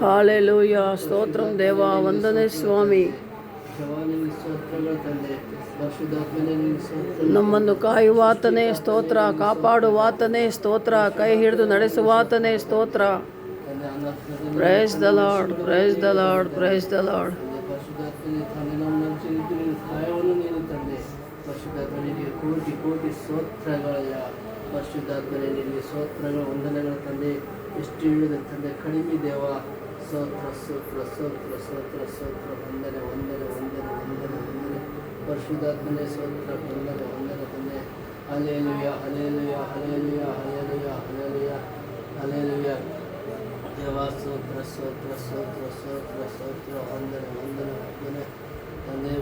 హల్లెలూయా. స్తోత్రం దేవా, వందనే స్వామి. ನಮ್ಮನ್ನು ಕಾಯುವಾತನೇ ಸ್ತೋತ್ರ, ಕಾಪಾಡುವಾತನೇ ಸ್ತೋತ್ರ, ಕೈ ಹಿಡಿದು ನಡೆಸುವಾತನೇ ಸ್ತೋತ್ರ. Praise the lord, praise the lord, praise the lord. ಕೋಟಿ ಕೋಟಿ ಸ್ತೋತ್ರಗಳಯ್ಯ. ಪರಿಶುದ್ಧಾತ್ಮನೇ ನಿನಗೆ ಸ್ತೋತ್ರಗಳು, ವಂದನೆಗಳ ತಂದೆ. ಎಷ್ಟು ಹೇಳಿದ ತಂದೆ ಕಡಿಮೆ ದೇವ. ಸ್ತೋತ್ರ ಸ್ತೋತ್ರ ಸ್ತೋತ್ರ ಸ್ತೋತ್ರ ಸ್ತೋತ್ರ. ವಂದನೆ ವಂದನೆ ವಂದನೆ ವಂದನೆ ವಂದನೆ. ಪರಿಶುದ್ಧಾತ್ಮನೇ ಸ್ತೋತ್ರ, ವಂದನೆ ವಂದನೆ ತಂದೆ. Hallelujah hallelujah hallelujah hallelujah hallelujah hallelujah ದೇವ. ಸ್ತೋತ್ರ ಸ್ತೋತ್ರ ಸ್ತೋತ್ರ ಸ್ತೋತ್ರ ಸ್ತೋತ್ರ. ವಂದನೆ ವಂದನೆ ವಂದನೆ ತಂದೆ.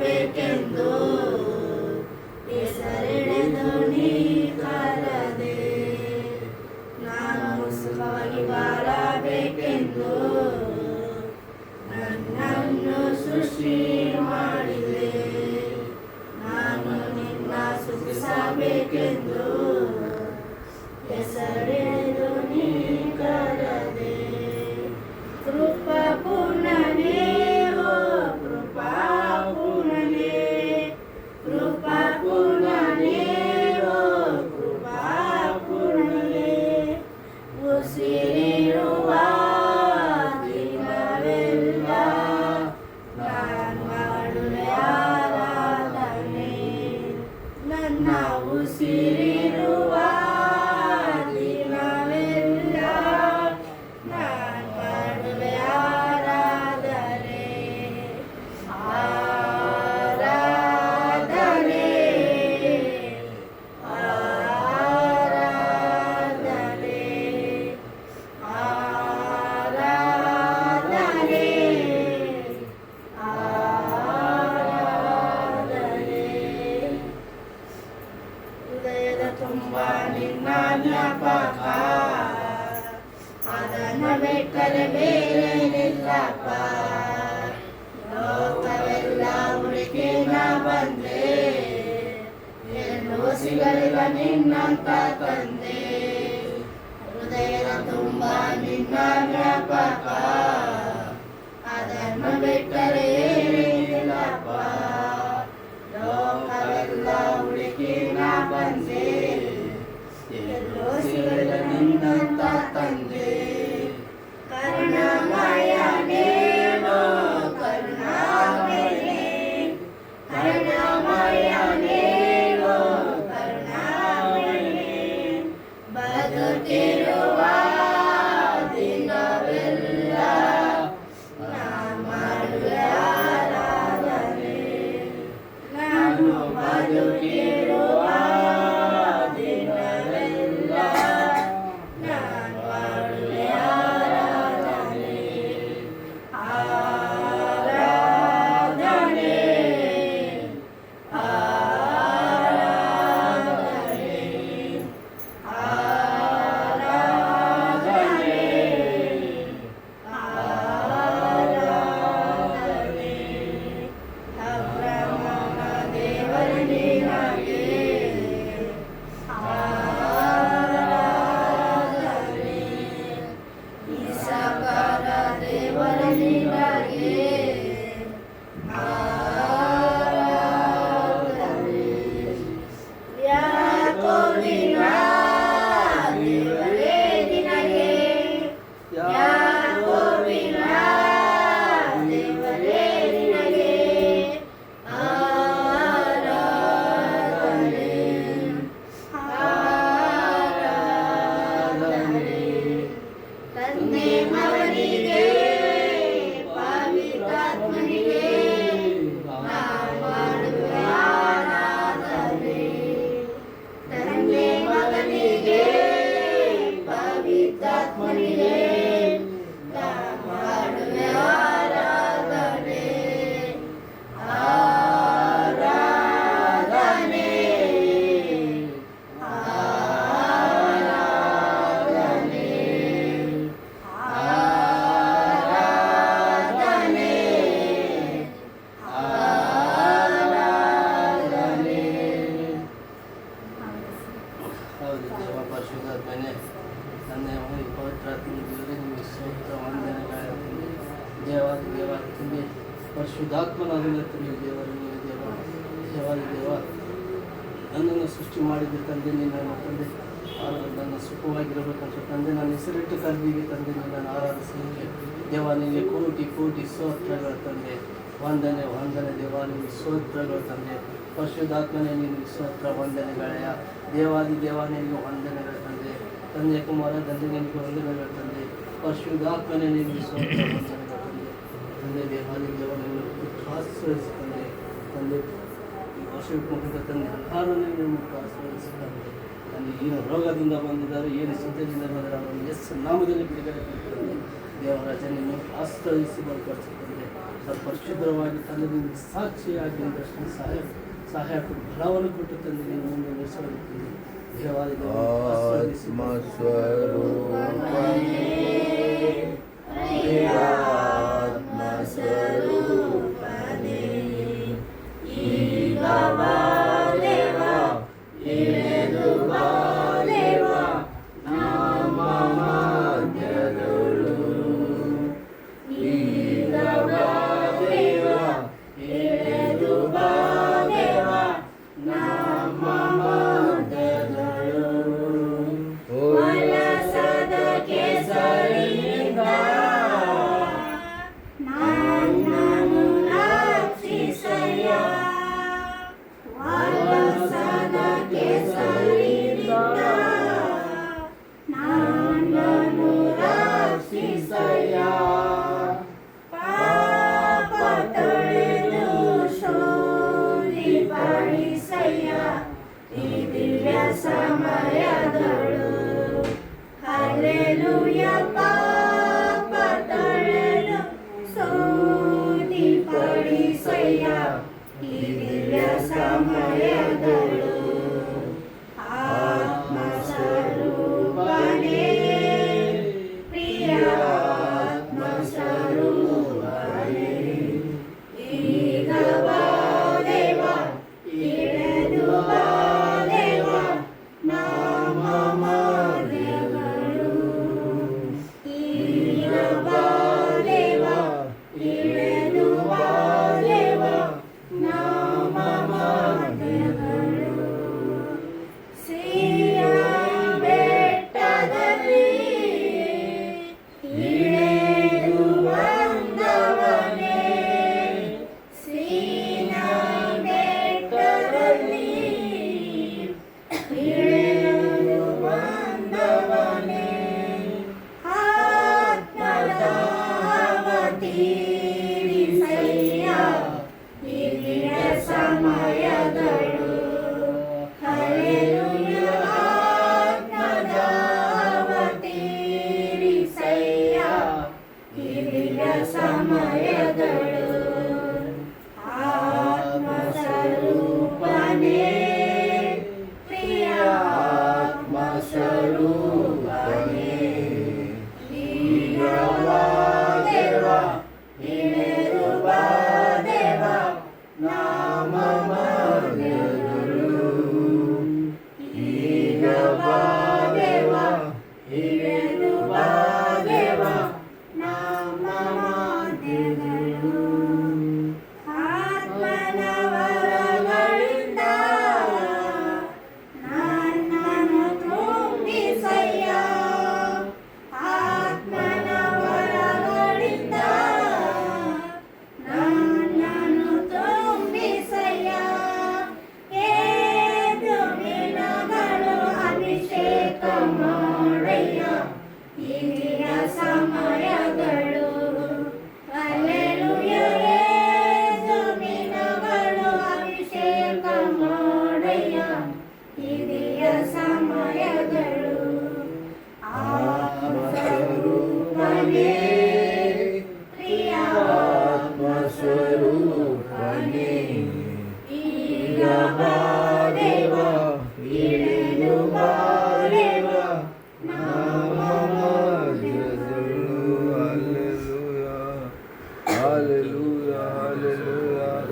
ಬೇಕೆಂದು ಹೆಸರೆಳೆದು ನೀ ಕರೆದೆ. ನಾನು ಸುಖವಾಗಿ ಬಾಳಬೇಕೆಂದು ನನ್ನನ್ನು ಸೃಷ್ಟಿ ಮಾಡಿದೆ. ನಾನು ನಿನ್ನ ಸ್ತುತಿಸಬೇಕೆಂದು ಹೆಸರೆಳೆದು ನೀ ಕರೆದೆ. ಕೃಪಾ ಪೂರ್ಣನೇ, ಉಸಿರಿರುವ ದಿನವೆಲ್ಲ ನಾನು ಮಾಡುವೆ ಆರಾಧನೆ. ಆರಾಧನೆ ಆರಾಧನೆ ಆರಾಧನೆ ಆರಾಧನೆ. ಹೃದಯದ ತುಂಬ ನಿನ್ನ ಜ್ಞಾಪಕ, ಅದನ್ನು ಬಿಟ್ಟರೆ ಬೇರೇನಿಲ್ಲಪ್ಪ. ಲೋಕವೆಲ್ಲ ಹುಡುಕಿ ನಾ ಬಂದೆ, ಎಲ್ಲೂ ಸಿಗಲಿಲ್ಲ ನಿನ್ನಂತ ತಂದೆ. ಹೃದಯದ ತುಂಬ ನಿನ್ನ ಜ್ಞಾಪಕ, ಅದನ್ನು ಬಿಟ್ಟರೆ ಏನಿಲ್ಲಪ್ಪ. ಲೋಕವೆಲ್ಲ ಹುಡುಕಿ ನಾ ಬಂದೆ, ಎಲ್ಲೋ ಸಿಗಲಿಲ್ಲ ನಿನ್ನಂತ ತಂದೆ. ಕರುಣಾಮಯನೇ ಓ ಕರುಣಾಮಯನೇ, ಕರುಣಾಮಯನೇ ಓ ಕರುಣಾಮಯನೇ. ಬದುಕಿರುವ ದಿನವೆಲ್ಲ ನಾನು ಮಾಡುವೆ ಆರಾಧನೆ. ನಾನು ಬದುಕಿರುವ ದಿನವೆಲ್ಲ ನಾನು ಮಾಡುವೆ ಹೌದು ದೇವ ಪರಿಶುದ್ಧಾತ್ಮನೇ ತಂದೆ ಮಗನಿಗೆ ಪವಿತ್ರಾತ್ಮನ ದೇವರೇ ನಿಮಗೆ ಸ್ತೋತ್ರ ವಂದನೆಗಳ ತಂದೆ ದೇವಾದಿ ದೇವ ತಂದೆ ಪರಿಶುದ್ಧಾತ್ಮನಾದ ತಂದೆ ದೇವರು ನೀವು ದೇವಾದಿ ದೇವ ನನ್ನನ್ನು ಸೃಷ್ಟಿ ಮಾಡಿದ ತಂದೆ ನಿನ್ನನ್ನು ತಂದೆ ನನ್ನ ಸುಖವಾಗಿರಬೇಕಂತ ತಂದೆ ನನ್ನ ಹೆಸರಿಟ್ಟು ಕರೆದಿಗೆ ತಂದೆ ನಿನ್ನನ್ನು ಆರಾಧಿಸಲಿಕ್ಕೆ ದೇವ ನಿನಗೆ ಕೋಟಿ ಕೋಟಿ ಸ್ತೋತ್ರಗಳ ತಂದೆ ವಂದನೆ ವಂದನೆ ದೇವ ನಿಮಗೆ ಸ್ತೋತ್ರಗಳು ತಂದೆ ಪರಿಶುದ್ಧಾತ್ಮನೇ ನಿನಗೆ ಸ್ತೋತ್ರ ವಂದನೆಗಳೆಯ ದೇವಾದಿ ದೇವ ನಿನಗೆ ವಂದನೆಗಳ ತಂದೆ ತಂದೆ ಕುಮಾರ ತಂದೆ ನಿನಗೆ ವಂದನೆಗಳ ತಂದೆ ಪರಿಶುದ್ಧಾತ್ಮನೇ ನಿನಗೆ ಸ್ತೋತ್ರ ವಂದನೆಗಳ ತಂದೆ ತಂದೆ ದೇವಾದಿ ದೇವ ನಿನಗೆ ಆಶ್ರಯಿಸಿ ತಂದೆ ತಂದೆ ಈ ವರ್ಷಕ್ಕೆ ಮುಖದ ತಂದೆ ಆಹಾರನೇ ನಿಮಗೆ ಆಶ್ರಯಿಸಿ ತಂದೆ ತಂದೆ ಏನು ರೋಗದಿಂದ ಬಂದಿದ್ದಾರೆ ಏನು ಚಿಂತೆಯಿಂದ ಬಂದರೆ ಅವರನ್ನು ನಾಮದಲ್ಲಿ ಬಿಡುಗಡೆ ತಂದೆ ದೇವರಾಜ ನಿನ್ನ ಆಶ್ರಯಿಸಿ ಬಲಪಡಿಸುತ್ತದೆ ಪರಿಶುದ್ಧವಾಗಿ ತಂದೆ ನಿಮಗೆ ಸಾಕ್ಷಿಯಾಗಿ ನಿಂದಷ್ಟು ಸಹಾಯ ಕೊಟ್ಟು ಬಲವನ್ನು ಕೊಟ್ಟು ತಂದೆ ನೀನು ಮುಂದೆ ನಡೆಸಬಹುದು ದೇವಾದಿ ಆಶ್ರಯಿಸಿ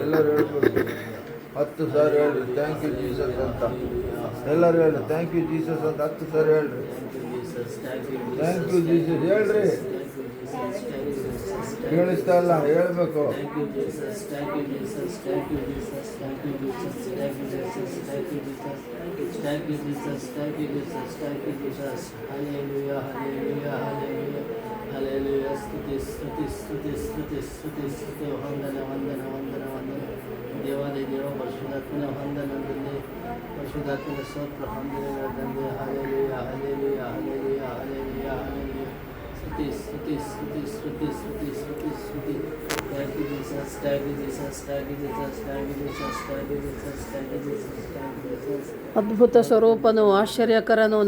ಎಲ್ಲರೂ ಹೇಳ್ಬೋದು 10 ಸಾರಿ ಹೇಳಿ ಥ್ಯಾಂಕ್ ಯು ಜೀಸಸ್ ಅಂತ. ಎಲ್ಲರೂ ಹೇಳ್ರಿ ಥ್ಯಾಂಕ್ ಯು ಜೀಸಸ್ ಅಂತ 10 ಸರಿ ಹೇಳ್ರಿ. ಥ್ಯಾಂಕ್ ಯು ಜೀಸಸ್ ಹೇಳ್ರಿ. ಕೇಳಿಸ್ತಾ ಇಲ್ಲ, ಹೇಳ್ಬೇಕು. ದೇವಾಲಯ ದೇವ ಪರಿಶುದ್ಧಾತ್ಮನ ವಂದನದಲ್ಲಿ ಪರಿಶುದ್ಧಾತ್ಮನ ಸ್ತೋತ್ರ ವಂದನೆಗಳ ತಂದೆ. Hallelujah hallelujah hallelujah hallelujah hallelujah. ಸ್ತುತಿ ಸ್ತುತಿ ಸ್ತುತಿ ಸ್ತುತಿ ಸ್ತುತಿ ಸ್ತುತಿ ಸ್ತುತಿ. Thank you Jesus, thank you Jesus, thank you Jesus, thank you Jesus, thank you Jesus, thank you Jesus, thank you Jesus. ಅದ್ಭುತ ಸ್ವರೂಪನು, ಆಶ್ಚರ್ಯಕರನು,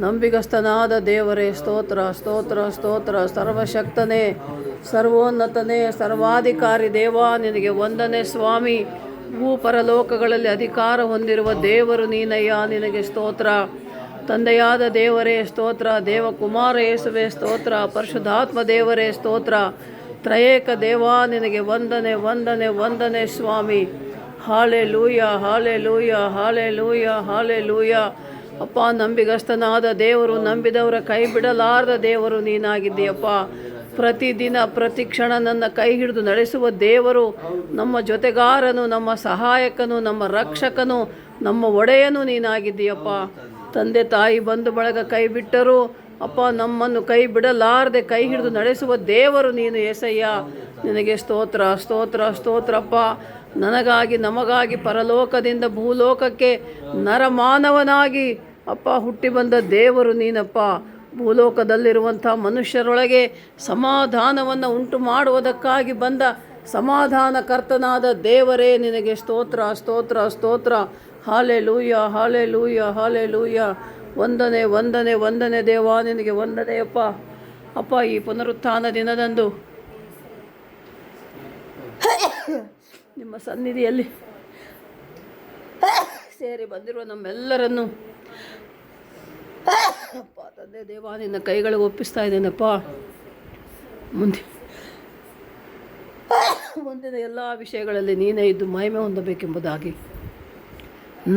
ನಂಬಿಗಸ್ತನಾದ ದೇವರೇ ಸ್ತೋತ್ರ ಸ್ತೋತ್ರ ಸ್ತೋತ್ರ. ಸರ್ವಶಕ್ತನೇ, ಸರ್ವೋನ್ನತನೇ, ಸರ್ವಾಧಿಕಾರಿ ದೇವ ನಿನಗೆ ವಂದನೆ ಸ್ವಾಮಿ. ಭೂಪರಲೋಕಗಳಲ್ಲಿ ಅಧಿಕಾರ ಹೊಂದಿರುವ ದೇವರು ನೀನಯ್ಯ, ನಿನಗೆ ಸ್ತೋತ್ರ. ತಂದೆಯಾದ ದೇವರೇ ಸ್ತೋತ್ರ, ದೇವಕುಮಾರ ಯೇಸುವೆ ಸ್ತೋತ್ರ, ಪರಿಶುದ್ಧಾತ್ಮ ದೇವರೇ ಸ್ತೋತ್ರ. ತ್ರಯೇಕ ದೇವ ನಿನಗೆ ವಂದನೆ ವಂದನೆ ವಂದನೆ ಸ್ವಾಮಿ. Hallelujah hallelujah hallelujah hallelujah. ಅಪ್ಪ, ನಂಬಿಗಸ್ತನಾದ ದೇವರು, ನಂಬಿದವರ ಕೈ ಬಿಡಲಾರದ ದೇವರು ನೀನಾಗಿದ್ದೀಯಪ್ಪ. ಪ್ರತಿದಿನ ಪ್ರತಿ ಕ್ಷಣ ನನ್ನ ಕೈ ಹಿಡಿದು ನಡೆಸುವ ದೇವರು, ನಮ್ಮ ಜೊತೆಗಾರನು, ನಮ್ಮ ಸಹಾಯಕನು, ನಮ್ಮ ರಕ್ಷಕನು, ನಮ್ಮ ಒಡೆಯನು ನೀನಾಗಿದ್ದೀಯಪ್ಪ. ತಂದೆ ತಾಯಿ ಬಂಧು ಬಳಗ ಕೈ ಬಿಟ್ಟರು ಅಪ್ಪ, ನಮ್ಮನ್ನು ಕೈ ಬಿಡಲಾರದೆ ಕೈ ಹಿಡಿದು ನಡೆಸುವ ದೇವರು ನೀನು ಏಸಯ್ಯ. ನಿನಗೆ ಸ್ತೋತ್ರ ಸ್ತೋತ್ರ ಸ್ತೋತ್ರಪ್ಪ. ನನಗಾಗಿ ನಮಗಾಗಿ ಪರಲೋಕದಿಂದ ಭೂಲೋಕಕ್ಕೆ ನರಮಾನವನಾಗಿ ಅಪ್ಪ ಹುಟ್ಟಿ ಬಂದ ದೇವರು ನೀನಪ್ಪ. ಭೂಲೋಕದಲ್ಲಿರುವಂಥ ಮನುಷ್ಯರೊಳಗೆ ಸಮಾಧಾನವನ್ನು ಉಂಟು ಮಾಡುವುದಕ್ಕಾಗಿ ಬಂದ ಸಮಾಧಾನಕರ್ತನಾದ ದೇವರೇ ನಿನಗೆ ಸ್ತೋತ್ರ ಸ್ತೋತ್ರ ಸ್ತೋತ್ರ. Hallelujah hallelujah hallelujah. ವಂದನೆ ವಂದನೆ ವಂದನೆ ದೇವ ನಿನಗೆ ವಂದನೆಯಪ್ಪ. ಅಪ್ಪ, ಈ ಪುನರುತ್ಥಾನ ದಿನದಂದು ನಿಮ್ಮ ಸನ್ನಿಧಿಯಲ್ಲಿ ಸೇರಿ ಬಂದಿರುವ ನಮ್ಮೆಲ್ಲರನ್ನು ಅಪ್ಪ ತಂದೆ ದೇವ ನಿನ್ನ ಕೈಗಳಿಗೆ ಒಪ್ಪಿಸ್ತಾ ಇದ್ದೇನಪ್ಪ. ಮುಂದಿನ ಎಲ್ಲ ವಿಷಯಗಳಲ್ಲಿ ನೀನೇ ಇದ್ದು ಮಹಿಮೆ ಹೊಂದಬೇಕೆಂಬುದಾಗಿ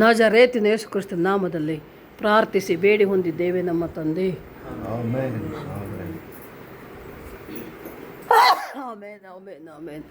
ನಜರೇತಿನ ಯೇಸು ಕ್ರಿಸ್ತನ ನಾಮದಲ್ಲಿ ಪ್ರಾರ್ಥಿಸಿ ಬೇಡಿ ಹೊಂದಿದ್ದೇವೆ ನಮ್ಮ ತಂದೆ. Amen amen amen amen.